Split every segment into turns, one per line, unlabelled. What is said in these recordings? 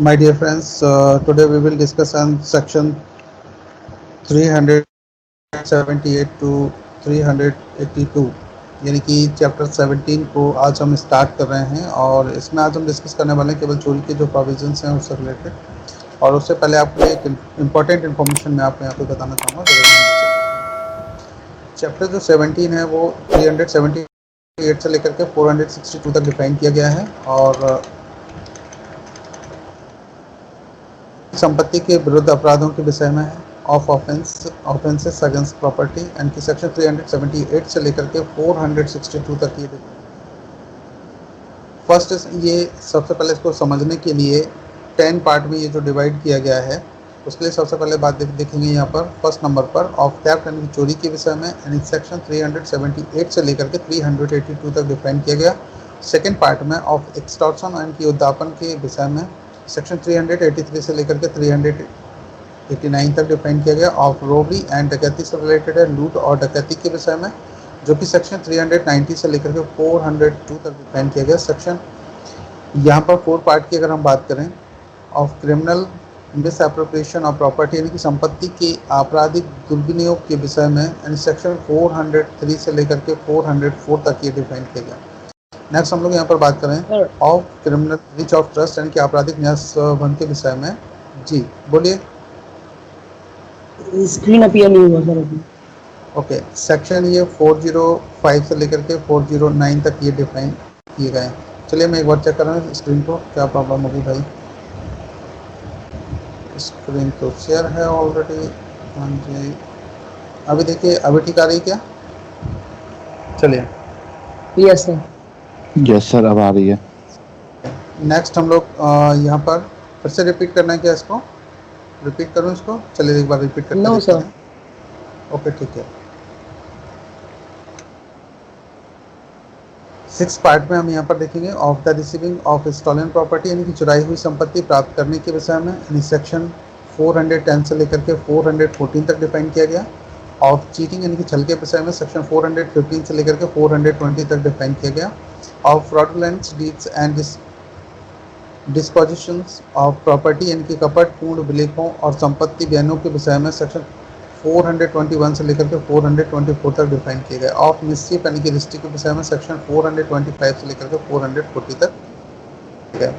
My dear friends, today we will discuss on section 378 to 382 यानी कि chapter 17 को आज हम स्टार्ट कर रहे हैं और इसमें आज हम डिस्कस करने वाले हैं केवल चोरी के जो प्रोविजंस हैं उससे रिलेटेड। और उससे पहले आपको एक इम्पॉर्टेंट इन्फॉर्मेशन मैं आपको यहाँ पे बताना चाहूँगा। चैप्टर जो 17 है वो 378 से लेकर के 462 तक डिफाइन किया गया है और संपत्ति के विरुद्ध अपराधों के विषय में है। Of offences against property and की सेक्शन 378 से लेकर के 462 तक ये फर्स्ट ये सबसे पहले इसको समझने के लिए 10 पार्ट में ये जो डिवाइड किया गया है उसके लिए सबसे पहले बात देखेंगे यहाँ पर फर्स्ट नंबर पर ऑफ थेफ्ट यानी चोरी के विषय में एंड सेक्शन 378 से लेकर के 382 तक डिफाइन किया गया। सेकेंड पार्ट में ऑफ एक्सटॉर्शन यानी कि उद्यापन के विषय में सेक्शन 383 से लेकर के 389 तक डिफाइन किया गया। ऑफ रोबरी एंड डकैती से रिलेटेड है, लूट और डकैती के विषय में, जो कि सेक्शन 390 से लेकर के 402 तक डिफाइन किया गया। सेक्शन यहाँ पर 4 पार्ट की अगर हम बात करें of criminal miss appropriation of property यानी कि संपत्ति के आपराधिक दुर्विनियोग के विषय में यानी सेक्शन 403 से लेकर के 404 तक ये डिफाइन किया गया। नेक्स्ट हम लोग यहाँ पर बात करें of criminal breach of trust यानी कि आपराधिक न्यासभंग के विषय में। जी बोलिए।
स्क्रीन अपीयर नहीं हुआ सर अभी।
ओके, सेक्शन ये 405 से लेकर के 409 तक ये डिफाइन किए गए हैं। चलिए मैं एक बार चेक कर रहा हूँ स्क्रीन को, क्या प्रॉब्लम होगी भाई। स्क्रीन तो शेयर है ऑलरेडी। हाँ जी, अभी देखिए, अभी ठीक आ रही क्या? चलिए।
Yes sir.
यस सर, अब आ रही है।
नेक्स्ट हम लोग यहाँ पर फिर से रिपीट करना है क्या? इसको रिपीट करूँ इसको? चलिए एक बार रिपीट करके
नो
देखते
सर।
हैं। ओके ठीक है। 6 पार्ट में हम यहाँ पर देखेंगे of the receiving of stolen property यानी कि चुराई हुई संपत्ति प्राप्त करने के विषय में यानी सेक्शन 410 से लेकर के 414 तक डिफाइन किया गया। ऑफ चीटिंग यानी कि छल के विषय में सेक्शन 415 से लेकर के 420 तक डिफाइन किया गया। Of fraudulent deeds and dispositions of property यानी कि कपटपूर्ण विलेखों और संपत्ति बयानों के विषय में सेक्शन 421 से लेकर के 424 तक डिफाइन किए गए। ऑफ मिसचिफ यानी कि रिस्ट्री के विषय में सेक्शन 425 से लेकर के 440 तक गए।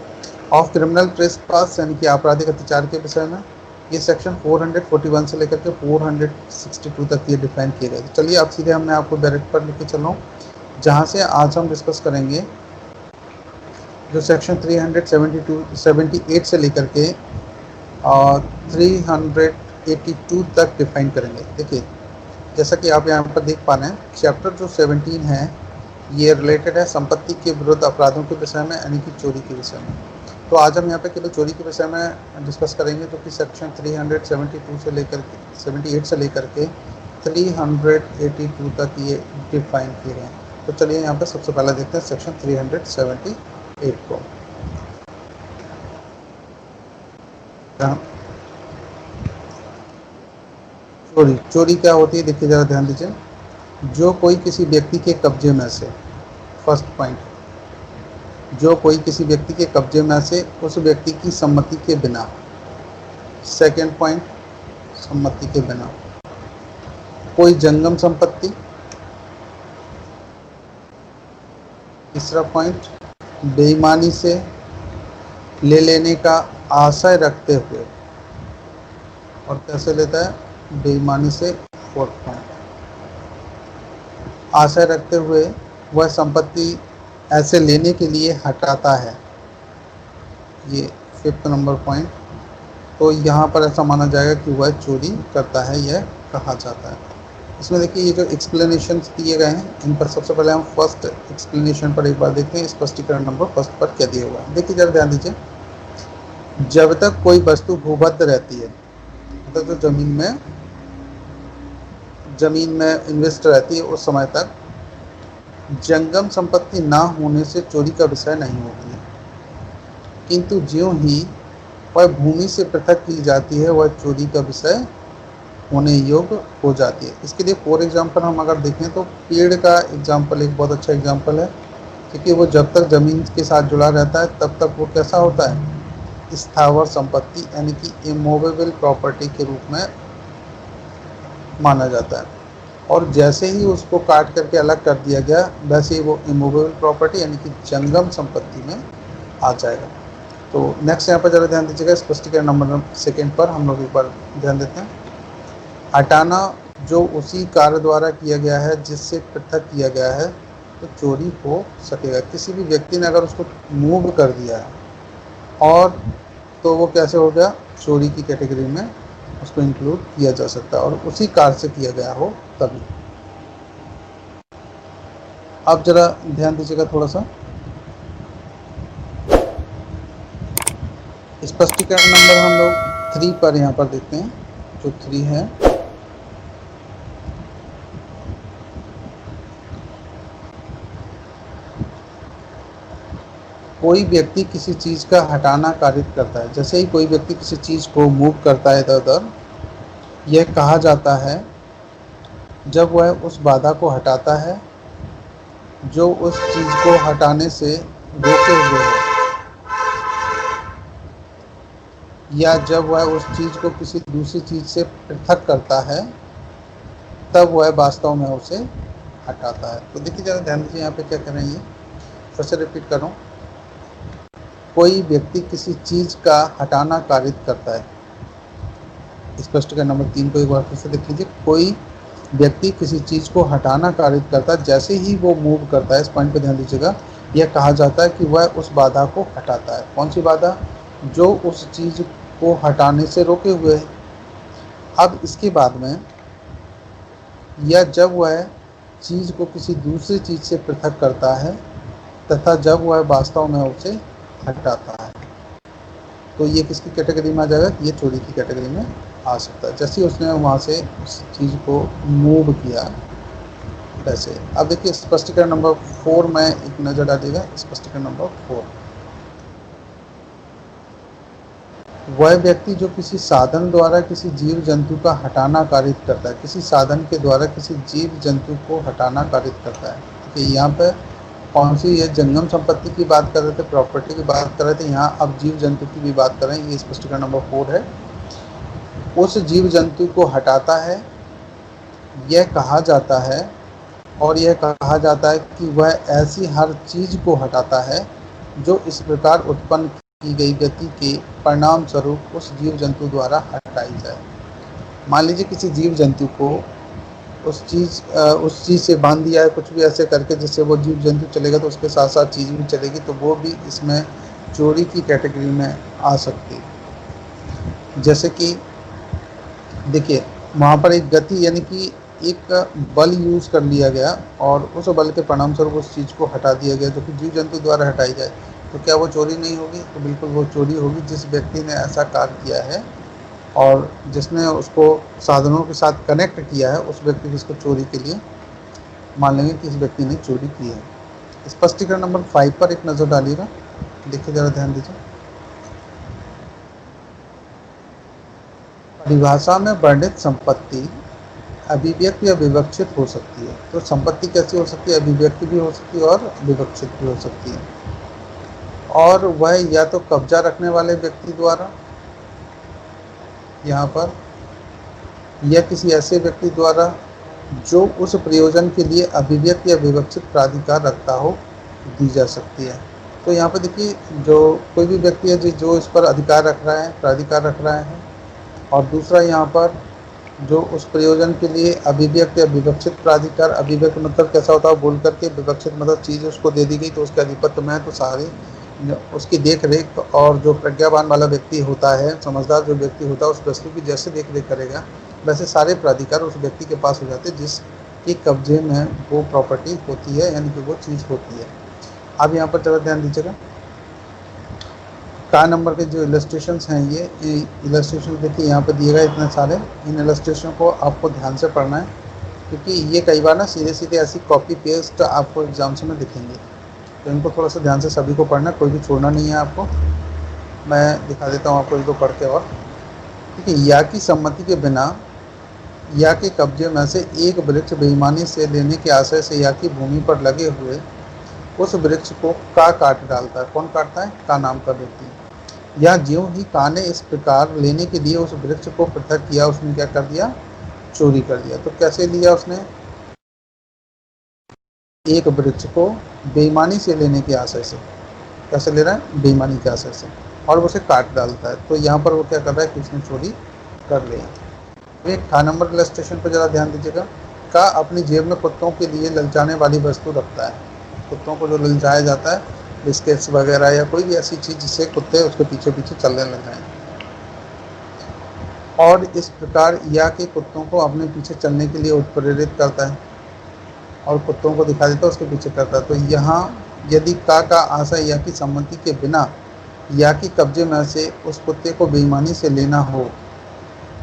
ऑफ क्रिमिनल ट्रेसपास यानी कि आपराधिक अत्याचार के विषय में ये सेक्शन 441 से लेकर के 462 तक ये डिफाइन किए गए। तो चलिए अब सीधे हमने आपको डायरेक्ट पर लेके चल रहा हूँ, जहाँ से आज हम डिस्कस करेंगे जो सेक्शन 378 से लेकर के 382 तक डिफाइन करेंगे। देखिए जैसा कि आप यहाँ पर देख पा रहे हैं, चैप्टर जो 17 है ये रिलेटेड है संपत्ति के विरुद्ध अपराधों के विषय में यानी कि चोरी के विषय में। तो आज हम यहाँ पे केवल चोरी के विषय में डिस्कस करेंगे, जो कि सेक्शन 372 से लेकर के 78 से लेकर के 382 तक ये डिफाइन किए गए हैं। तो चलिए यहाँ पे सबसे पहले देखते हैं सेक्शन 378 को। चोरी क्या होती है देखिए ज़रा ध्यान दीजिए। जो कोई किसी व्यक्ति के कब्जे में से, फर्स्ट पॉइंट, जो कोई किसी व्यक्ति के कब्जे में से उस व्यक्ति की सम्मति के बिना। सेकंड पॉइंट, सम्मति के बिना कोई जंगम संपत्ति। तीसरा पॉइंट, बेईमानी से ले लेने का आशय रखते हुए, और कैसे लेता है? बेईमानी से। फोर्थ पॉइंट, आशय रखते हुए वह संपत्ति ऐसे लेने के लिए हटाता है, ये फिफ्थ नंबर पॉइंट। तो यहाँ पर ऐसा माना जाएगा कि वह चोरी करता है, यह कहा जाता है। इसमें देखिए ये जो एक्सप्लेनेशन दिए गए हैं इन पर सबसे पहले हम फर्स्ट एक्सप्लेनेशन पर एक बार देखते हैं। स्पष्टीकरण नंबर फर्स्ट पर क्या दिया हुआ है देखिए जरा ध्यान दीजिए। जब तक कोई वस्तु भूबद्ध रहती है, मतलब जो जमीन में इन्वेस्ट रहती है, उस समय तक जंगम संपत्ति ना होने से चोरी का विषय नहीं होती है। किंतु ज्यों ही वह भूमि से पृथक की जाती है, वह चोरी का विषय होने योग्य हो जाती है। इसके लिए फॉर एग्जांपल हम अगर देखें तो पेड़ का एग्जांपल एक बहुत अच्छा एग्जांपल है, क्योंकि वो जब तक ज़मीन के साथ जुड़ा रहता है तब तक वो कैसा होता है? स्थावर संपत्ति यानी कि इमूवेबल प्रॉपर्टी के रूप में माना जाता है। और जैसे ही उसको काट करके अलग कर दिया गया वैसे ही वो इमूवेबल प्रॉपर्टी यानी कि जंगम संपत्ति में आ जाएगा। तो नेक्स्ट यहाँ पर ज़रा ध्यान दीजिएगा, स्पष्टीकरण नंबर 2 पर हम लोग एक बार ध्यान देते हैं। हटाना जो उसी कार्य द्वारा किया गया है जिससे पृथक किया गया है तो चोरी हो सकेगा। किसी भी व्यक्ति ने अगर उसको मूव कर दिया है और तो वो कैसे हो गया, चोरी की कैटेगरी में उसको इंक्लूड किया जा सकता है और उसी कार्य से किया गया हो तभी। अब जरा ध्यान दीजिएगा थोड़ा सा, स्पष्टीकरण नंबर हम लोग 3 पर यहाँ पर देखते हैं। जो 3 है, कोई व्यक्ति किसी चीज़ का हटाना कारित करता है। जैसे ही कोई व्यक्ति किसी चीज़ को मूव करता है इधर उधर, यह कहा जाता है जब वह उस बाधा को हटाता है जो उस चीज़ को हटाने से रोके हुए है, या जब वह उस चीज़ को किसी दूसरी चीज़ से पृथक करता है तब वह वास्तव में उसे हटाता है। तो देखिए ज़रा ध्यान दीजिए यहाँ पे क्या कह रहे हैं, ये फिर से रिपीट कर रहा हूँ। कोई व्यक्ति किसी चीज़ का हटाना कारित करता है। स्पष्टीकरण नंबर 3 को एक बार फिर से देख लीजिए। कोई व्यक्ति किसी चीज़ को हटाना कारित करता है, जैसे ही वो मूव करता है, इस पॉइंट पे ध्यान दीजिएगा, यह कहा जाता है कि वह उस बाधा को हटाता है। कौन सी बाधा? जो उस चीज़ को हटाने से रोके हुए है। अब इसके बाद में, या जब वह चीज़ को किसी दूसरी चीज़ से पृथक करता है तथा जब वह वास्तव में उसे हटाता है, तो ये किसकी कैटेगरी में आ जाएगा? ये चोरी की कैटेगरी में आ सकता है। जैसे ही उसने वहाँ से उस चीज़ को मूव किया वैसे। अब देखिए स्पष्टीकरण नंबर 4 में एक नज़र डालिएगा। स्पष्टीकरण नंबर 4, वह व्यक्ति जो किसी साधन द्वारा किसी जीव जंतु का हटाना कारित करता है। किसी साधन के द्वारा किसी जीव जंतु को हटाना कारित करता है। देखिए यहाँ पर कौन सी, ये जंगम संपत्ति की बात कर रहे थे, प्रॉपर्टी की बात कर रहे थे, यहाँ अब जीव जंतु की भी बात कर रहे हैं। ये स्पष्टीकरण नंबर 4 है। उस जीव जंतु को हटाता है, यह कहा जाता है, और यह कहा जाता है कि वह ऐसी हर चीज़ को हटाता है जो इस प्रकार उत्पन्न की गई गति के परिणाम स्वरूप उस जीव जंतु द्वारा हटाई जाए। मान लीजिए किसी जीव जंतु को उस चीज़ से बांध दिया है, कुछ भी ऐसे करके जिससे वो जीव जंतु चलेगा तो उसके साथ साथ चीज़ भी चलेगी, तो वो भी इसमें चोरी की कैटेगरी में आ सकती है। जैसे कि देखिए वहाँ पर एक गति यानी कि एक बल यूज़ कर लिया गया और उस बल के परिणाम स्वरूप उस चीज़ को हटा दिया गया जो कि जीव जंतु द्वारा हटाई जाए, तो क्या वो चोरी नहीं होगी? तो बिल्कुल वो चोरी होगी। जिस व्यक्ति ने ऐसा कार्य किया है और जिसने उसको साधनों के साथ कनेक्ट किया है, उस व्यक्ति को इसको चोरी के लिए मान लेंगे कि इस व्यक्ति ने चोरी की है। स्पष्टीकरण नंबर 5 पर एक नज़र डालिएगा। देखिए ज़रा ध्यान दीजिए। परिभाषा में वर्णित संपत्ति अभिव्यक्त या विवक्षित हो सकती है। तो संपत्ति कैसी हो सकती है? अभिव्यक्त भी हो सकती है और विवक्षित भी हो सकती है। और वह या तो कब्जा रखने वाले व्यक्ति द्वारा यहाँ पर, या किसी ऐसे व्यक्ति द्वारा जो उस प्रयोजन के लिए अभिव्यक्त या विवक्षित प्राधिकार रखता हो, दी जा सकती है। तो यहाँ पर देखिए जो कोई भी व्यक्ति है जो इस पर अधिकार रख रहा है, प्राधिकार रख रहा है, और दूसरा यहाँ पर जो उस प्रयोजन के लिए अभिव्यक्त या विवक्षित प्राधिकार, अभिव्यक्त मतलब कैसा होता है बोल करके, विवक्षित मतलब चीज़ उसको दे दी गई तो उसके आधिपत्य में है, तो सारे उसकी देख रेख, और जो प्रज्ञावान वाला व्यक्ति होता है, समझदार जो व्यक्ति होता है, उस वस्तु की जैसे देख रेख करेगा वैसे सारे प्राधिकार उस व्यक्ति के पास हो जाते हैं जिसके कब्जे में वो प्रॉपर्टी होती है, यानी कि वो चीज़ होती है। अब यहाँ पर ज़रा ध्यान दीजिएगा, कार नंबर के जो इलस्ट्रेशंस हैं, ये इलस्ट्रेशन देखिए यहाँ पे दिए गए इतने सारे। इन इलस्ट्रेशन को आपको ध्यान से पढ़ना है क्योंकि ये कई बार ना सीधे सीधे ऐसी कॉपी पेस्ट आपको एग्जाम्स में दिखेंगे, तो इनको थोड़ा सा ध्यान से सभी को पढ़ना है, कोई भी छोड़ना नहीं है आपको। मैं दिखा देता हूँ आपको इनको पढ़ के। और ठीक है, या की सम्मति के बिना या के कब्जे में से एक वृक्ष बेईमानी से लेने के आशय से या की भूमि पर लगे हुए उस वृक्ष को का काट डालता है। कौन काटता है? का नाम का व्यक्ति। या ज्यों ही का ने इस प्रकार लेने के लिए उस वृक्ष को पृथक किया, उसने क्या कर दिया, चोरी कर दिया। तो कैसे लिया उसने, एक वृक्ष को बेईमानी से लेने के आशय से, कैसे ले रहा है, बेईमानी के आशय से, और उसे काट डालता है। तो यहाँ पर वो क्या कर रहा है कि उसने चोरी कर लिया। एक खा नंबर इलस्ट्रेशन पर जरा ध्यान दीजिएगा। का अपनी जेब में कुत्तों के लिए ललचाने वाली वस्तु रखता है। कुत्तों को जो ललचाया जाता है, बिस्किट्स वगैरह या कोई भी ऐसी चीज़ जिससे कुत्ते उसके पीछे पीछे चलने लग जाएं, और इस प्रकार या के कुत्तों को अपने पीछे चलने के लिए उत्प्रेरित करता है और कुत्तों को दिखा देता है उसके पीछे करता है। तो यहाँ यदि का आशय या की सम्मति के बिना या के कब्जे में से उस कुत्ते को बेईमानी से लेना हो,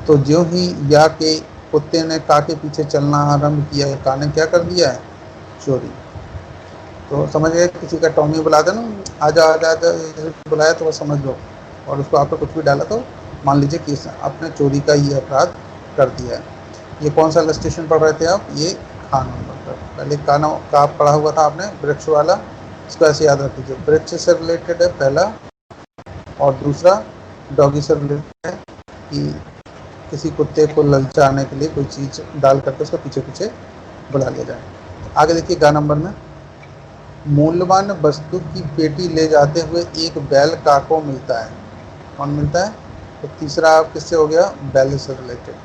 तो ज्यों ही या के कुत्ते ने का के पीछे चलना आरंभ किया है, का ने क्या कर दिया है, चोरी। तो समझ गए, किसी का टॉमी बुला देना, आजा आजा आजा बुलाया तो वो समझ लो, और उसको आप पे कुछ भी डाला तो मान लीजिए कि आपने चोरी का ये अपराध कर दिया है। ये कौन सा इलस्ट्रेशन पढ़ रहे थे आप, ये खा नंबर पर। पहले का पढ़ा हुआ था आपने, वृक्ष वाला, इसको ऐसे याद रख लीजिए। वृक्ष से रिलेटेड है पहला, और दूसरा डॉगी से रिलेटेड है कि किसी कुत्ते को ललचाने के लिए कोई चीज़ डाल करके उसका पीछे पीछे बुला लिया जाए। आगे देखिए गा नंबर में, मूल्यवान वस्तु की पेटी ले जाते हुए एक बैल का को मिलता है। कौन मिलता है, तो तीसरा आप किससे हो गया, बैल से रिलेटेड।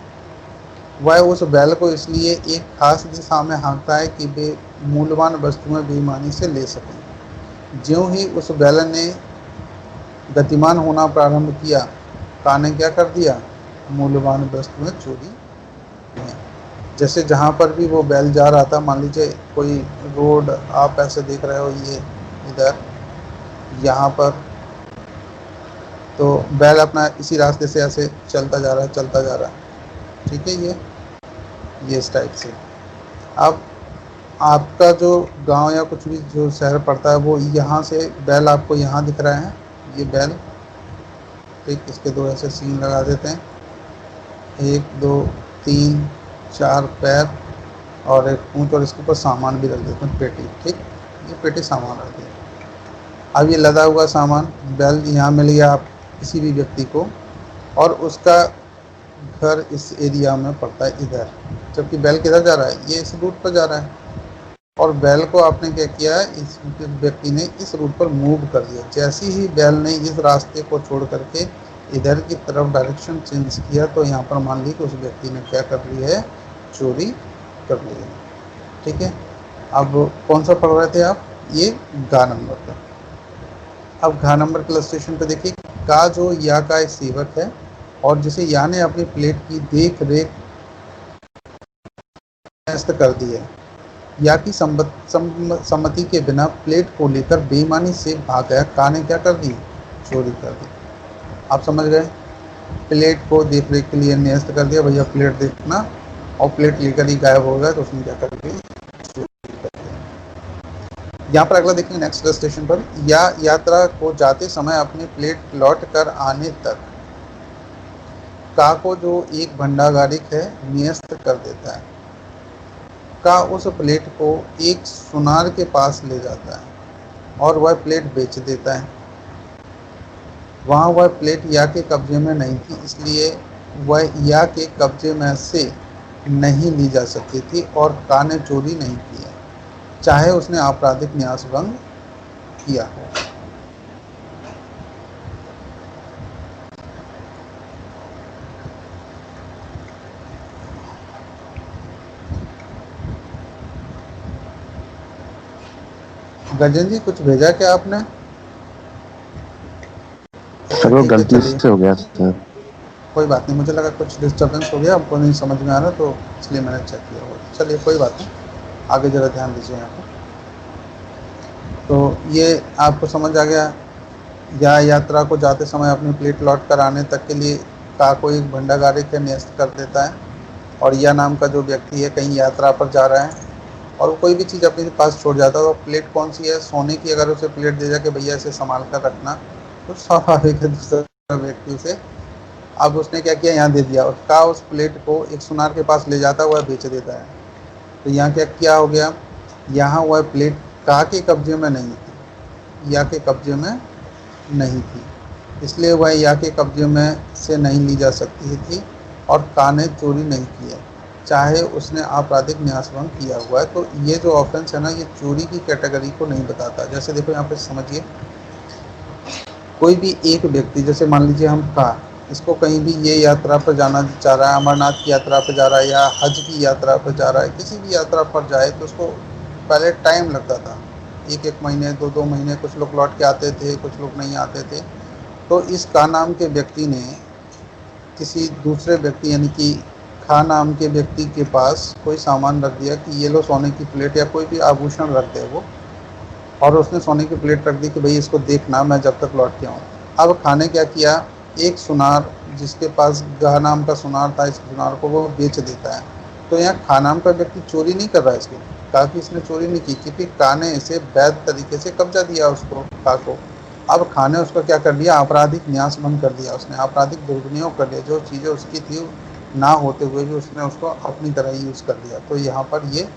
वह उस बैल को इसलिए एक खास दिशा में हाँकता है कि वे मूल्यवान वस्तुएं बेईमानी से ले सकें। ज्यों ही उस बैल ने गतिमान होना प्रारंभ किया, का ने क्या कर दिया, मूल्यवान वस्तुएं चोरी हैं। जैसे जहाँ पर भी वो बैल जा रहा था, मान लीजिए कोई रोड आप ऐसे देख रहे हो, ये इधर यहाँ पर, तो बैल अपना इसी रास्ते से ऐसे चलता जा रहा है, चलता जा रहा है, ठीक है, ये इस टाइप से। अब आपका जो गांव या कुछ भी जो शहर पड़ता है, वो यहाँ से बैल आपको यहाँ दिख रहा है, ये बैल, ठीक, इसके दो ऐसे सीन लगा देते हैं, 1 2 3 4 पैर और एक पूंछ, और इसके ऊपर सामान भी रख देते हैं, पेटी, ठीक, ये पेटी सामान रख दिया। अब ये लदा हुआ सामान बैल यहाँ मिल गया आप किसी भी व्यक्ति को, और उसका घर इस एरिया में पड़ता है इधर, जबकि बैल किधर जा रहा है, ये इस रूट पर जा रहा है, और बैल को आपने क्या किया है, इस व्यक्ति ने इस रूट पर मूव कर दिया। जैसे ही बैल ने इस रास्ते को छोड़ करके इधर की तरफ डायरेक्शन चेंज किया, तो यहाँ पर मान ली कि उस व्यक्ति ने क्या कर ली है, चोरी कर ली है, ठीक है। अब कौन सा पढ़ रहे थे आप, ये गा नंबर का। अब घा नंबर के इलस्ट्रेशन पे देखिए, का जो या का एक सेवक है और जिसे या ने अपनी प्लेट की देख रेख कर दी है। या की सम्मति के बिना प्लेट को लेकर बेईमानी से भाग गया, का ने क्या कर दी, चोरी कर दी। आप समझ गए, प्लेट को देख रेख के लिए न्यस्त कर दिया, भैया प्लेट देखना, और प्लेट लेकर ही गायब हो गया, तो उसने क्या कर दी, चोरी कर दिया। यहाँ पर अगला देखिए नेक्स्ट स्टेशन पर, या यात्रा को जाते समय अपनी प्लेट लौट कर आने तक का को जो एक भंडागारिक है न्यस्त कर देता है। का उस प्लेट को एक सुनार के पास ले जाता है और वह प्लेट बेच देता है। वहाँ वह प्लेट या के कब्जे में नहीं थी, इसलिए वह या के कब्जे में से नहीं ली जा सकती थी, और का ने चोरी नहीं की है, चाहे उसने आपराधिक न्यास भंग किया हो। गजन जी कुछ भेजा क्या आपने?
सर वो गलती से हो गया सर।
कोई बात नहीं, मुझे लगा कुछ डिस्टर्बेंस हो गया, आपको नहीं समझ में आ रहा, तो इसलिए मैंने चेक किया होगा। चलिए कोई बात नहीं, आगे ज़रा ध्यान दीजिए यहाँ पर। तो ये आपको समझ आ गया, या यात्रा को जाते समय अपनी प्लेट लौट कर आने तक के लिए का को एक भंडागारिक है न्यस्त कर देता है, और यह नाम का जो व्यक्ति है कहीं यात्रा पर जा रहा है और कोई भी चीज़ अपने पास छोड़ जाता है, तो प्लेट कौन सी है, सोने की, अगर उसे प्लेट दे जाके भैया इसे संभाल कर रखना, तो स्वाभाविक है दूसरा व्यक्ति उसे, अब उसने क्या किया, यहाँ दे दिया, और का उस प्लेट को एक सुनार के पास ले जाता है, वह बेच देता है। तो यहाँ क्या हो गया, यहाँ वह प्लेट का के कब्जे में नहीं थी, या के कब्जे में नहीं थी, इसलिए वह या के कब्जे में से नहीं ली जा सकती थी और का ने चोरी नहीं की है, चाहे उसने आपराधिक न्यासभंग किया हुआ है। तो ये जो ऑफेंस है ना, ये चोरी की कैटेगरी को नहीं बताता। जैसे देखो यहाँ पे समझिए, कोई भी एक व्यक्ति, जैसे मान लीजिए हम का, इसको कहीं भी ये यात्रा पर जाना चाह रहा है, अमरनाथ की यात्रा पर जा रहा है या हज की यात्रा पर जा रहा है, किसी भी यात्रा पर जाए तो उसको पहले टाइम लगता था, एक एक महीने, दो दो महीने, कुछ लोग लौट के आते थे, कुछ लोग नहीं आते थे। तो इस का नाम के व्यक्ति ने किसी दूसरे व्यक्ति यानी कि खा नाम के व्यक्ति के पास कोई सामान रख दिया कि ये लो सोने की प्लेट या कोई भी आभूषण रख दे वो, और उसने सोने की प्लेट रख दी कि भाई इसको देखना, मैं जब तक लौट के आऊँ। अब खाने क्या किया, एक सुनार जिसके पास गा नाम का सुनार था, इस सुनार को वो बेच देता है। तो यहाँ खा नाम का व्यक्ति चोरी नहीं कर रहा है, इसके का की इसने चोरी नहीं की, क्योंकि का ने इसे वैध तरीके से कब्जा दिया उसको, का को। अब खा ने उसका क्या कर दिया, आपराधिक न्यास भंग कर दिया, उसने आपराधिक दुर्विनियोग कर दिया, जो चीज़ें उसकी थी ना होते हुए भी उसने उसको अपनी तरह यूज़ कर लिया। तो यहाँ पर ये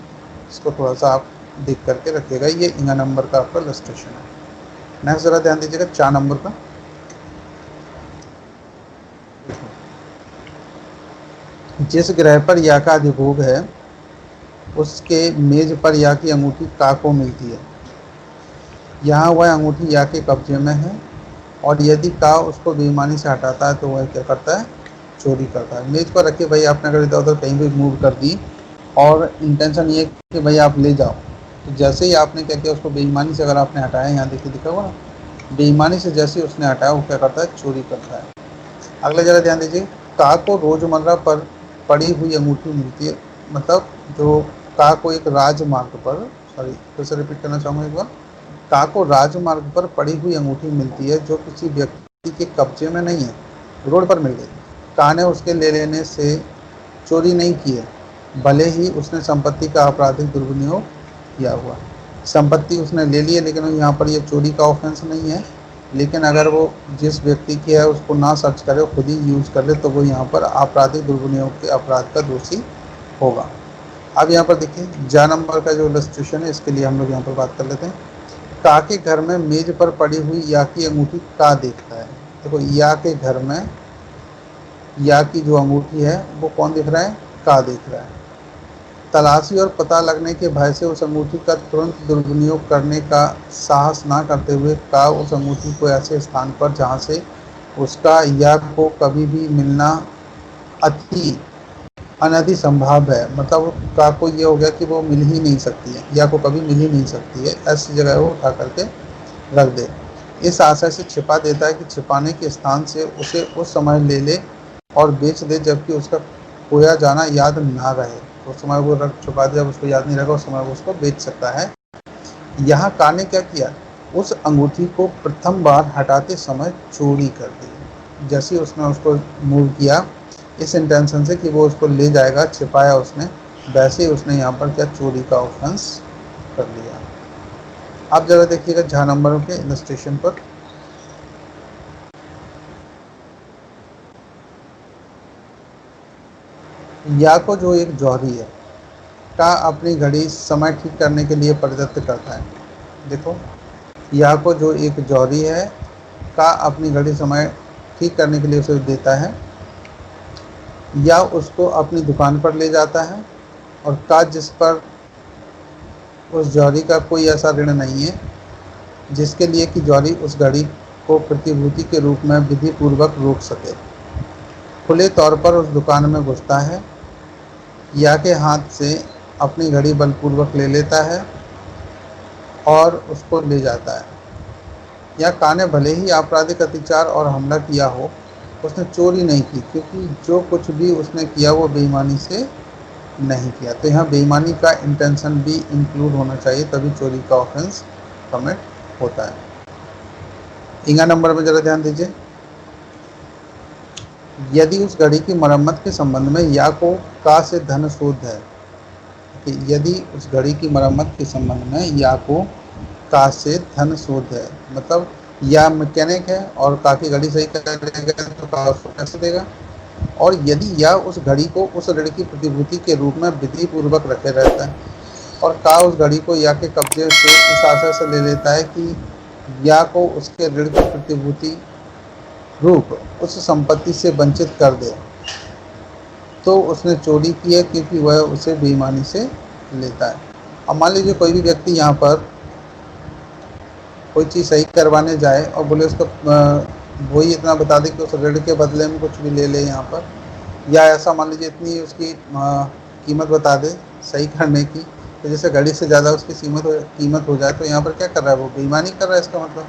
इसको थोड़ा सा आप देख करके रखिएगा, ये इंगा नंबर का आपका इलस्ट्रेशन है। नेक्स्ट जरा ध्यान दीजिएगा 4 नंबर का। जिस ग्रह पर या का अधिभोग है उसके मेज पर या की अंगूठी का को मिलती है, यहाँ वह अंगूठी या के कब्जे में है, और यदि का उसको बेईमानी से हटाता है तो वह क्या करता है, चोरी करता है। मेज पर रखे भाई आपने अगर इधर उधर कहीं भी मूव कर दी और इंटेंशन ये कि भाई आप ले जाओ, तो जैसे ही आपने क्या किया, उसको बेईमानी से अगर आपने हटाया, यहाँ देखिए लिखा हुआ ना, बेईमानी से जैसे ही उसने हटाया वो क्या करता है, चोरी करता है। अगला जरा ध्यान दीजिए, का को रोजमर्रा पर पड़ी हुई अंगूठी मिलती है, मतलब जो का को एक राजमार्ग पर, सॉरी फिर से रिपीट करना चाहूँगा एक बार, का को राजमार्ग पर पड़ी हुई अंगूठी मिलती है जो किसी व्यक्ति के कब्जे में नहीं है, रोड पर मिल गई, का ने उसके ले लेने से चोरी नहीं की है, भले ही उसने संपत्ति का आपराधिक दुर्विनियोग किया हुआ। संपत्ति उसने ले ली है, लेकिन यहाँ पर ये चोरी का ऑफेंस नहीं है, लेकिन अगर वो जिस व्यक्ति की है उसको ना सर्च करे, खुद ही यूज़ कर ले, तो वो यहाँ पर आपराधिक दुर्विनियोग के अपराध का दोषी होगा। अब यहाँ पर देखिए जा नंबर का जो इलस्ट्रेशन है, इसके लिए हम लोग यहाँ पर बात कर लेते हैं। का के घर में मेज पर पड़ी हुई या की अंगूठी का देखता है। देखो या के घर में या की जो अंगूठी है वो कौन दिख रहा है, का दिख रहा है। तलाशी और पता लगने के भय से उस अंगूठी का तुरंत दुर्विनियोग करने का साहस ना करते हुए का उस अंगूठी को ऐसे स्थान पर जहाँ से उसका या को कभी भी मिलना अति अनधि संभव है, मतलब का को ये हो गया कि वो मिल ही नहीं सकती है, या को कभी मिल ही नहीं सकती है, ऐसी जगह वो उठा करके रख दे। इस आशय से छिपा देता है कि छिपाने के स्थान से उसे उस समय ले ले और बेच दे, जबकि उसका खोया जाना याद ना रहे। उस समय वो रख छुपा दे, जब उसको याद नहीं रहेगा उस समय वो उसको बेच सकता है। यहाँ का ने क्या किया, उस अंगूठी को प्रथम बार हटाते समय चोरी कर दी। जैसे उसने उसको मूव किया इस इंटेंशन से कि वो उसको ले जाएगा, छिपाया उसने, वैसे ही उसने यहाँ पर क्या चोरी का ऑफेंस कर लिया। आप जरा देखिएगा झा नंबरों के इलस्ट्रेशन पर। या को जो एक जौहरी है, का अपनी घड़ी समय ठीक करने के लिए प्रदत्त करता है। देखो या को जो एक जौहरी है, का अपनी घड़ी समय ठीक करने के लिए उसे देता है, या उसको अपनी दुकान पर ले जाता है, और का जिस पर उस जौहरी का कोई ऐसा ऋण नहीं है जिसके लिए कि जौहरी उस घड़ी को प्रतिभूति के रूप में विधि पूर्वक रोक सके, खुले तौर पर उस दुकान में घुसता है, या के हाथ से अपनी घड़ी बलपूर्वक ले लेता है और उसको ले जाता है। या का ने भले ही आपराधिक अत्याचार और हमला किया हो, उसने चोरी नहीं की, क्योंकि जो कुछ भी उसने किया वो बेईमानी से नहीं किया। तो यहाँ बेईमानी का इंटेंशन भी इंक्लूड होना चाहिए, तभी चोरी का ऑफेंस कमिट होता है। इंगा नंबर में जरा ध्यान दीजिए, यदि उस घड़ी की मरम्मत के संबंध में या को का से धन शोध है, कि यदि उस घड़ी की मरम्मत के संबंध में या को का से धन शोध है, मतलब या मैकेनिक है और का की घड़ी सही करेगा तो का उसको पैसे देगा, और यदि या उस घड़ी को उस ऋण की प्रतिभूति के रूप में विधि पूर्वक रखे रहता है, और का उस घड़ी को या के कब्जे से इस आशय से ले लेता है कि या को उसके ऋण की प्रतिभूति रूप उस संपत्ति से वंचित कर दे तो उसने चोरी की है, क्योंकि वह उसे बेईमानी से लेता है। अब मान लीजिए कोई भी व्यक्ति यहाँ पर कोई चीज़ सही करवाने जाए और बोले उसको वही इतना बता दे कि उस ऋण के बदले में कुछ भी ले ले यहाँ पर, या ऐसा मान लीजिए इतनी उसकी कीमत बता दे सही करने की, तो जैसे घड़ी से ज़्यादा उसकी कीमत हो जाए, तो यहाँ पर क्या कर रहा है, वो बेईमानी कर रहा है। इसका मतलब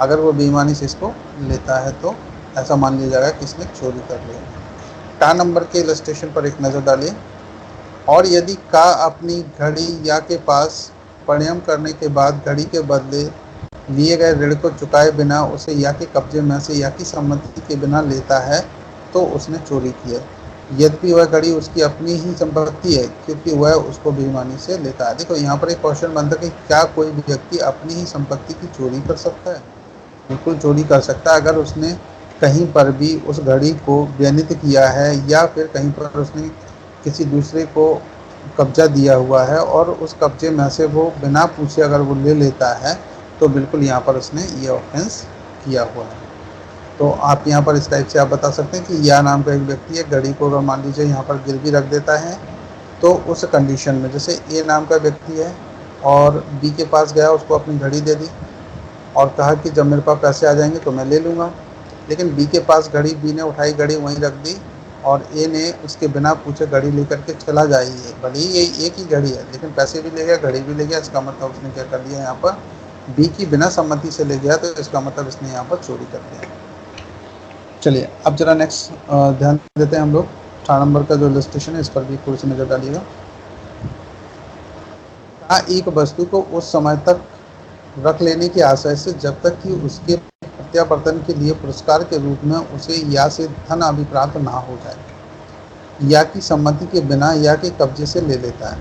अगर वो बेईमानी से इसको लेता है तो ऐसा मान लिया जाएगा कि इसने चोरी कर लिया। का नंबर के इलस्ट्रेशन पर एक नज़र डालिए। और यदि का अपनी घड़ी या के पास परिणाम करने के बाद घड़ी के बदले लिए गए ऋण को चुकाए बिना उसे या के कब्जे में से या की सम्मति के बिना लेता है तो उसने चोरी की है, यद्यपि वह घड़ी उसकी अपनी ही संपत्ति है, क्योंकि वह उसको बेईमानी से लेता है। देखो यहाँ पर एक क्वेश्चन बनता है कि क्या कोई व्यक्ति अपनी ही संपत्ति की चोरी कर सकता है? बिल्कुल चोरी कर सकता है, अगर उसने कहीं पर भी उस घड़ी को व्यनित किया है या फिर कहीं पर उसने किसी दूसरे को कब्जा दिया हुआ है और उस कब्जे में से वो बिना पूछे अगर वो ले लेता है तो बिल्कुल यहाँ पर उसने ये ऑफेंस किया हुआ है। तो आप यहाँ पर इस टाइप से आप बता सकते हैं कि या नाम का एक व्यक्ति है, घड़ी को अगर मान लीजिए यहाँ पर गिरवी रख देता है तो उस कंडीशन में जैसे ए नाम का व्यक्ति है और बी के पास गया, उसको अपनी घड़ी दे दी और कहा कि जब मेरे पास पैसे आ जाएंगे तो मैं ले लूँगा, लेकिन बी के पास घड़ी, बी ने उठाई घड़ी वहीं रख दी और ए ने उसके बिना पूछे घड़ी लेकर के चला जाइए, भले ही ये एक ही घड़ी है लेकिन पैसे भी ले गया घड़ी भी ले गया। इसका मतलब उसने क्या कर लिया, यहाँ पर बी की बिना सम्मति से ले गया, तो इसका मतलब इसने यहाँ पर चोरी कर लिया। चलिए अब जरा नेक्स्ट ध्यान देते हैं हम लोग 4 नंबर का जो इलस्ट्रेशन है, इस पर भी थोड़ी सी नज़र डालिएगा। का एक वस्तु को उस समय तक रख लेने के आशय से जब तक कि उसके प्रत्यावर्तन के लिए पुरस्कार के रूप में उसे या से धन अभिप्राप्त ना हो जाए, या की सम्मति के बिना या के कब्जे से ले लेता है।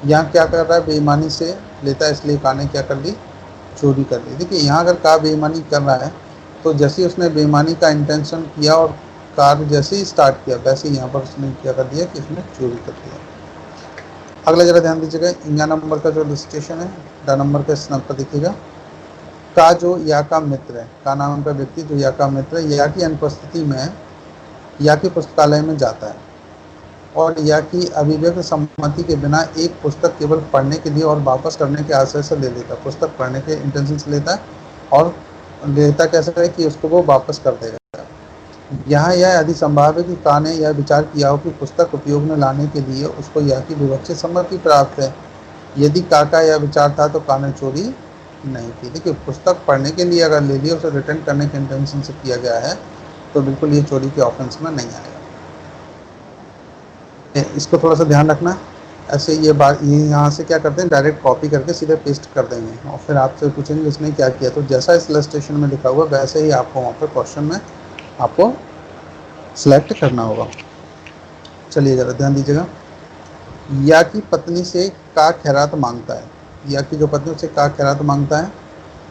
यहाँ क्या कर रहा है, बेईमानी से लेता है, इसलिए का ने क्या कर ली, चोरी कर ली। देखिए यहाँ अगर का बेईमानी कर रहा है तो जैसे ही उसने बेईमानी का इंटेंशन किया और कार्य जैसे ही स्टार्ट किया वैसे ही यहाँ पर उसने क्या कर दिया कि इसने चोरी कर दिया। अगला जरा ध्यान दीजिएगा, इंगा नंबर का जो इलस्ट्रेशन है, डा नंबर का स्नैप पर देखिएगा। का जो या का मित्र है, का नाम का व्यक्ति जो या का मित्र है, या की अनुपस्थिति में या की पुस्तकालय में जाता है और या की अभिव्यक्त सम्मति के बिना एक पुस्तक केवल पढ़ने के लिए और वापस करने के आशय से ले लेता है। पुस्तक पढ़ने के इंटेंशन से लेता है और लेता कैसा है कि उसको वो वापस कर देगा। यहाँ यह अधिक संभव है कि का ने यह विचार किया हो कि पुस्तक उपयोग में लाने के लिए उसको या की विवक्षित सम्मति प्राप्त है। यदि का यह विचार था तो का ने चोरी नहीं की। देखिए पुस्तक पढ़ने के लिए अगर ले लिया, उसे रिटर्न करने के इंटेंशन से किया गया है तो बिल्कुल ये चोरी के ऑफेंस में नहीं आएगा। इसको थोड़ा सा ध्यान रखना। ऐसे ये बात ये यहाँ से क्या करते हैं, डायरेक्ट कॉपी करके सीधे पेस्ट कर देंगे और फिर आपसे पूछेंगे इसने क्या किया, तो जैसा इस इलस्ट्रेशन में लिखा हुआ वैसे ही आपको वहाँ पर क्वेश्चन में आपको सिलेक्ट करना होगा। चलिए ज़रा ध्यान दीजिएगा। या की पत्नी से का खैरात मांगता है, या की जो पत्नी से का खैरात मांगता है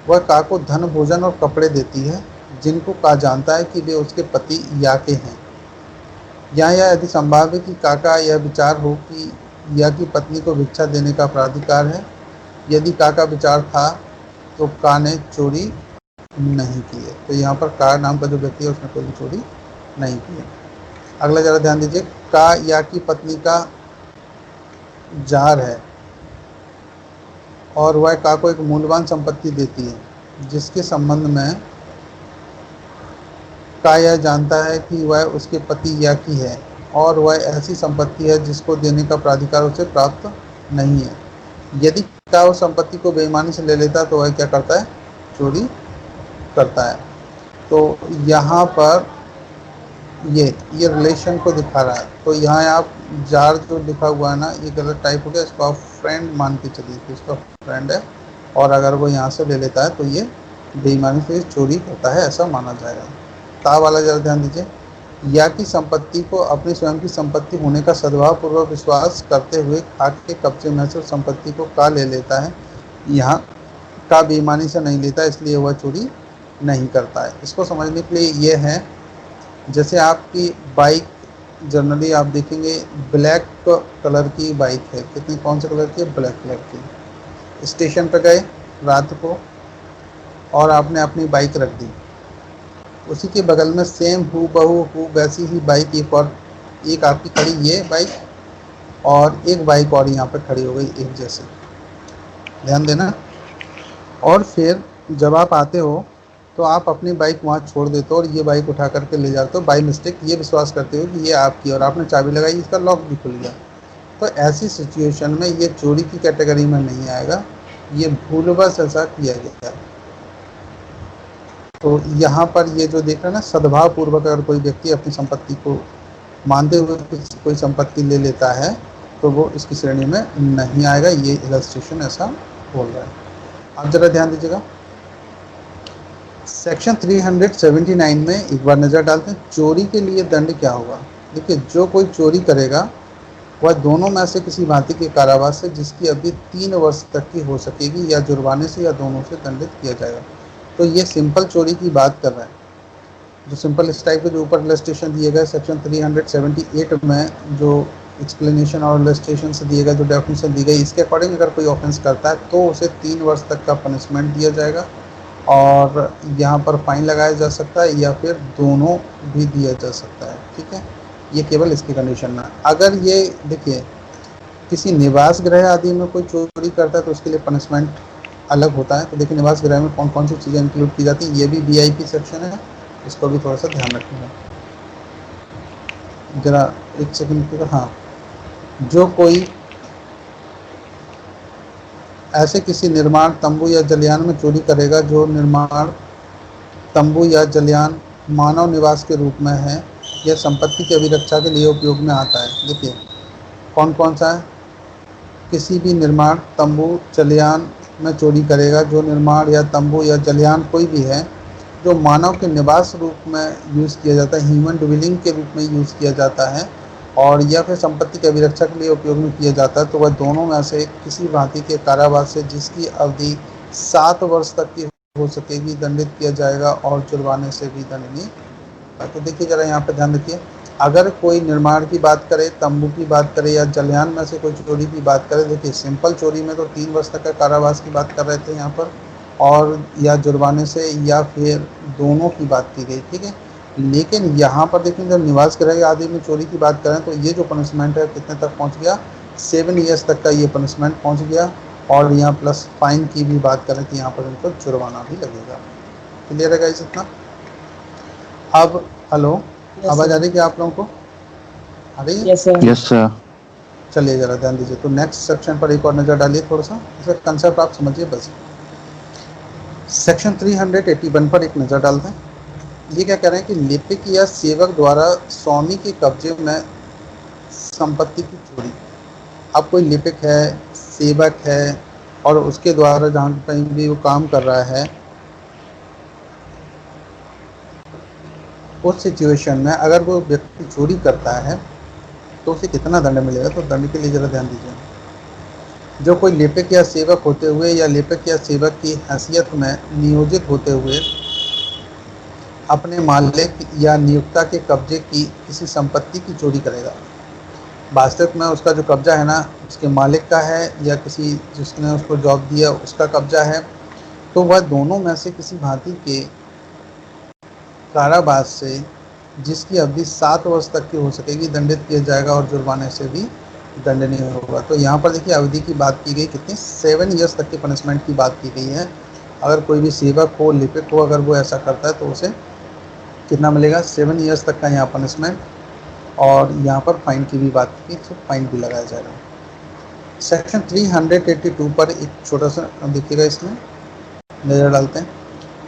वह का को धन भोजन और कपड़े देती है जिनको का जानता है कि वे उसके पति या के हैं। यहाँ यह यदि संभव है कि का यह विचार हो कि या की पत्नी को भिक्षा देने का प्राधिकार है। यदि का विचार था तो का ने चोरी नहीं की है। तो यहाँ पर का नाम का जो व्यक्ति है उसने कोई भी चोरी नहीं की है। अगला जरा ध्यान दीजिए, का या की पत्नी का जार है और वह का को एक मूल्यवान संपत्ति देती है जिसके संबंध में का यह जानता है कि वह उसके पति या की है और वह ऐसी संपत्ति है जिसको देने का प्राधिकार उसे प्राप्त नहीं है। यदि का उस संपत्ति को बेईमानी से ले लेता है तो वह क्या करता है, चोरी करता है। तो यहाँ पर ये रिलेशन को दिखा रहा है। तो यहाँ आप जार जो लिखा हुआ है ना, ये गलत टाइप हो गया, इसको आप फ्रेंड मान के चलिए कि इसका फ्रेंड है और अगर वो यहाँ से ले लेता है तो ये बेईमानी से चोरी करता है, ऐसा माना जाएगा। ता वाला जरा ध्यान दीजिए, या की संपत्ति को अपनी स्वयं की संपत्ति होने का सद्भाव पूर्वक विश्वास करते हुए का के कब्जे में से संपत्ति को का ले लेता है। यहाँ का बेईमानी से नहीं लेता, इसलिए वह चोरी नहीं करता है। इसको समझने के लिए ये है, जैसे आपकी बाइक जनरली आप देखेंगे ब्लैक कलर की बाइक है, कितनी कौन से कलर की है, ब्लैक कलर की। स्टेशन पर गए रात को और आपने अपनी बाइक रख दी उसी के बगल में सेम हूबहू वैसी ही बाइक एक आपकी खड़ी, ये बाइक और एक बाइक और यहाँ पर खड़ी हो गई एक जैसे, ध्यान देना। और फिर जब आप आते हो तो आप अपनी बाइक वहाँ छोड़ देते हो और ये बाइक उठा करके ले जाते हो बाई मिस्टेक, ये विश्वास करते हो कि ये आपकी, और आपने चाबी लगाई, इसका लॉक भी खुल गया। तो ऐसी सिचुएशन में ये चोरी की कैटेगरी में नहीं आएगा, ये भूलवश ऐसा किया गया है। तो यहाँ पर ये जो देख रहे हैं ना, सद्भाव पूर्वक अगर कोई व्यक्ति अपनी संपत्ति को मानते हुए कोई संपत्ति ले लेता है तो वो इसकी श्रेणी में नहीं आएगा, ये इलस्ट्रेशन ऐसा बोल रहा है। आप जरा ध्यान दीजिएगा, सेक्शन 379 में एक बार नज़र डालते हैं, चोरी के लिए दंड क्या होगा। देखिए, जो कोई चोरी करेगा वह दोनों में से किसी भांति के कारावास से जिसकी अवधि 3 वर्ष तक की हो सकेगी या जुर्माने से या दोनों से दंडित किया जाएगा। तो ये सिंपल चोरी की बात कर रहा है, जो सिंपल इस टाइप के जो ऊपर इलस्ट्रेशन दिए गए सेक्शन 378 में जो एक्सप्लेनेशन और इलस्ट्रेशन से दिए गए जो डेफिनेशन दी गई, इसके अकॉर्डिंग अगर कोई ऑफेंस करता है तो उसे 3 वर्ष तक का पनिशमेंट दिया जाएगा और यहाँ पर फाइन लगाया जा सकता है या फिर दोनों भी दिया जा सकता है। ठीक है, ये केवल इसकी कंडीशन में। अगर ये देखिए किसी निवास गृह आदि में कोई चोरी करता है तो उसके लिए पनिशमेंट अलग होता है। तो देखिए निवास गृह में कौन कौन सी चीज़ें इंक्लूड की जाती हैं, ये भी वीआईपी सेक्शन है, इसको भी थोड़ा सा ध्यान रखिएगा। जरा एक सेकंड, हाँ, जो कोई ऐसे किसी निर्माण तंबू या जलयान में चोरी करेगा जो निर्माण तंबू या जलयान मानव निवास के रूप में है या संपत्ति की अभिरक्षा के लिए उपयोग में आता है। देखिए कौन कौन सा है, किसी भी निर्माण तंबू जलयान में चोरी करेगा जो निर्माण या तंबू या जलयान कोई भी है जो मानव के निवास रूप में यूज़ किया जाता है, ह्यूमन ड्विलिंग के रूप में यूज़ किया जाता है और या फिर संपत्ति के अभिरक्षा के लिए उपयोग में किया जाता है, तो वह दोनों में से किसी भांति के कारावास से जिसकी अवधि 7 वर्ष तक की हो सकेगी दंडित किया जाएगा और जुर्माने से भी दंडनीय। तो देखिए जरा यहाँ पर ध्यान रखिए, अगर कोई निर्माण की बात करे, तंबू की बात करे या जलयान में से कोई चोरी की बात करे, देखिए सिंपल चोरी में तो 3 वर्ष तक का कारावास की बात कर रहे थे यहाँ पर, और या जुर्माने से या फिर दोनों की बात की गई। ठीक है, लेकिन यहाँ पर देखिए जब निवास गृह आदि में चोरी की बात करें तो ये जो पनिशमेंट है कितने तक पहुँच गया, 7 ईयर्स तक का ये पनिशमेंट पहुँच गया। और यहाँ प्लस फाइन की भी बात करें तो यहाँ पर इनको जुर्माना भी लगेगा। क्लियर है गाइस इतना? अब हेलो, आवाज़ आ रही क्या आप लोगों को? आ रही है?
Yes sir.
Yes sir.
चलिए ज़रा ध्यान दीजिए, तो नेक्स्ट सेक्शन पर एक और नज़र डालिए, थोड़ा सा इसका कंसेप्ट आप समझिए बस। सेक्शन 381 पर एक नज़र डालते हैं। ये क्या कह रहे हैं कि लिपिक या सेवक द्वारा स्वामी के कब्जे में संपत्ति की चोरी। अब कोई लिपिक है, सेवक है और उसके द्वारा जहाँ कहीं भी वो काम कर रहा है, उस सिचुएशन में अगर वो व्यक्ति चोरी करता है तो उसे कितना दंड मिलेगा, तो दंड के लिए ज़रा ध्यान दीजिए। जो कोई लिपिक या सेवक होते हुए या लिपिक या सेवक की हैसियत में नियोजित होते हुए अपने मालिक या नियोक्ता के कब्जे की किसी संपत्ति की चोरी करेगा, वास्तव में उसका जो कब्जा है ना उसके मालिक का है या किसी जिसने उसको जॉब दिया उसका कब्जा है, तो वह दोनों में से किसी भांति के कारावास से जिसकी अवधि 7 वर्ष तक की हो सकेगी दंडित किया जाएगा और जुर्माने से भी दंडनीय होगा। तो यहाँ पर देखिए अवधि की बात की गई कितनी, 7 ईयर्स तक की पनिशमेंट की बात की गई है। अगर कोई भी सेवक हो, लिपिक हो, अगर वो ऐसा करता है तो उसे कितना मिलेगा, 7 ईयर्स तक का यहाँ पनिशमेंट, और यहाँ पर फाइन की भी बात की, तो फाइन भी लगाया जाएगा। सेक्शन 382 पर एक छोटा सा देखिएगा, इसमें नज़र डालते हैं।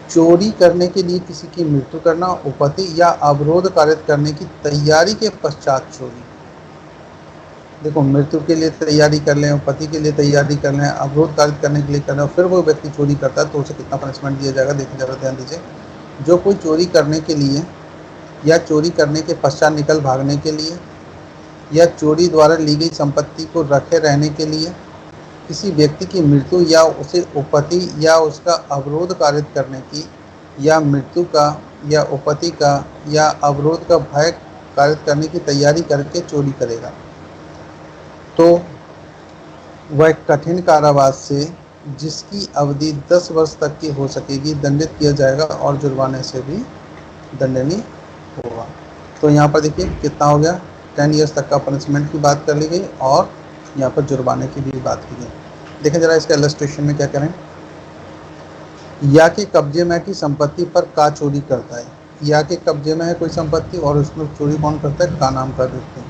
चोरी करने के लिए किसी की मृत्यु करना, उपपत्ति या अवरोध कारित करने की तैयारी के पश्चात चोरी। देखो मृत्यु के लिए तैयारी कर लें, उपपत्ति के लिए तैयारी कर लें, अवरोध कारित करने के लिए कर लें, फिर वो व्यक्ति चोरी करता है तो उसे कितना पनिशमेंट दिया जाएगा, देखिए ज़रा ध्यान दीजिए। जो कोई चोरी करने के लिए या चोरी करने के पश्चात निकल भागने के लिए या चोरी द्वारा ली गई संपत्ति को रखे रहने के लिए किसी व्यक्ति की मृत्यु या उसे उपपत्ति या उसका अवरोध कारित करने की या मृत्यु का या उपपत्ति का या अवरोध का भय कारित करने की तैयारी करके चोरी करेगा, तो वह कठिन कारावास से जिसकी अवधि 10 वर्ष तक की हो सकेगी दंडित किया जाएगा और जुर्माने से भी दंडनीय होगा। तो यहाँ पर देखिए कितना हो गया, 10 ईयर्स तक का पनिशमेंट की बात कर ली गई और यहाँ पर जुर्माने की भी बात की गई। देखें जरा इसका इलस्ट्रेशन में क्या करें। या के कब्जे में की संपत्ति पर का चोरी करता है। या के कब्जे में है कोई संपत्ति और उसमें चोरी कौन करता है, का नाम का व्यक्ति,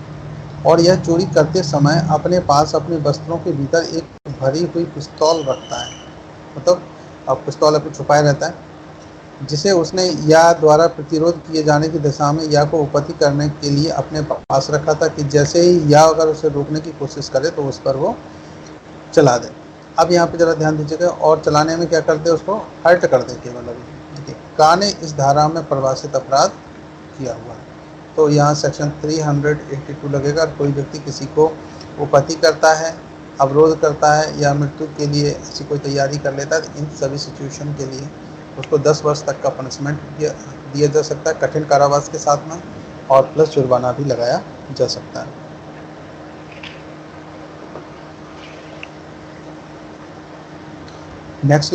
और यह चोरी करते समय अपने पास अपने वस्त्रों के भीतर एक भरी हुई पिस्तौल रखता है, मतलब अब पिस्तौल अपने छुपाए रहता है, जिसे उसने या द्वारा प्रतिरोध किए जाने की दिशा में या को उपपत्ति करने के लिए अपने पास रखा था कि जैसे ही या अगर उसे रोकने की कोशिश करे तो उस पर वो चला दे। अब यहाँ पे जरा ध्यान दीजिएगा, और चलाने में क्या करते हैं, उसको हर्ट कर दे केवल। अभी देखिए का ने इस धारा में परिभाषित अपराध किया हुआ है, तो यहाँ सेक्शन 382 लगेगा। कोई व्यक्ति किसी को उपपत्ति करता है, अवरोध करता है या मृत्यु के लिए ऐसी कोई तैयारी कर लेता है, तो इन सभी सिचुएशन के लिए उसको 10 वर्ष तक का पनिशमेंट दिया जा सकता है कठिन कारावास के साथ में, और प्लस जुर्माना भी लगाया जा सकता है। नेक्स्ट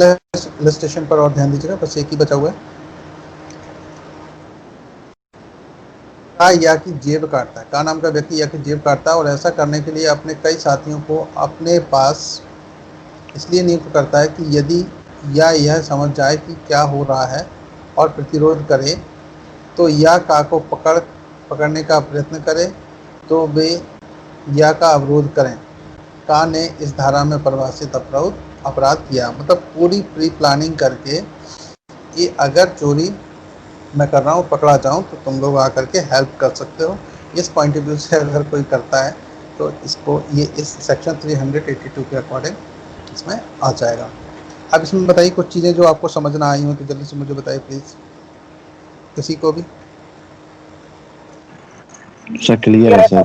इलस्ट्रेशन पर और ध्यान दीजिएगा, बस एक ही बचा हुआ है। का या की जेब काटता है, का नाम का व्यक्ति या की जेब काटता है और ऐसा करने के लिए अपने कई साथियों को अपने पास इसलिए नियुक्त करता है कि यदि या यह समझ जाए कि क्या हो रहा है और प्रतिरोध करे तो या का को पकड़ने का प्रयत्न करे तो वे या का अवरोध करें। का ने इस धारा में परिभाषित अपराध किया, मतलब पूरी प्री प्लानिंग करके कि अगर चोरी मैं कर रहा हूँ, पकड़ा जाऊँ तो तुम लोग आकर के हेल्प कर सकते हो। इस पॉइंट ऑफ व्यू से अगर कोई करता है तो इसको ये इस सेक्शन 382 के अकॉर्डिंग इसमें आ जाएगा। अब इसमें बताइए कुछ चीज़ें जो आपको समझ ना आई हो तो जल्दी से मुझे बताइए प्लीज़, किसी को भी।
सर क्लियर है सर।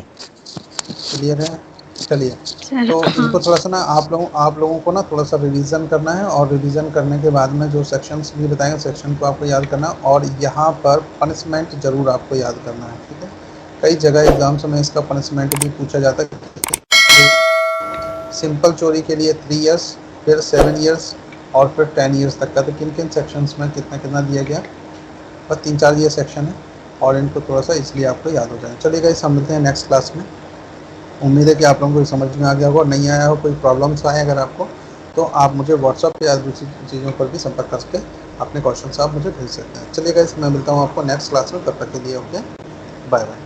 क्लियर है, चलिए। तो इनको थोड़ा सा ना आप लोगों को ना थोड़ा सा रिवीजन करना है, और रिवीजन करने के बाद में जो सेक्शंस भी बताएंगे सेक्शन को आपको याद करना है, और यहाँ पर पनिशमेंट ज़रूर आपको याद करना है, ठीक है। कई जगह एग्जाम्स में इसका पनिशमेंट भी पूछा जाता है। सिंपल चोरी के लिए 3 ईयर्स, फिर 7 ईयर्स और फिर 10 ईयर्स तक का। तो किन किन सेक्शंस में कितना कितना दिया गया, बस 3-4 ये सेक्शन है, और इनको थोड़ा सा इसलिए आपको याद हो जाए। चलिए गाइस, हम मिलते हैं नेक्स्ट क्लास में। उम्मीद है कि आप लोगों को समझ में आ गया होगा। नहीं आया हो, कोई प्रॉब्लम्स आए अगर आपको, तो आप मुझे व्हाट्सअप या दूसरी चीज़ों पर भी संपर्क करके अपने क्वेश्चन आप मुझे भेज सकते हैं। चलिए गाइस, मैं मिलता हूँ आपको नेक्स्ट क्लास में, तब तक के लिए ओके, बाय बाय।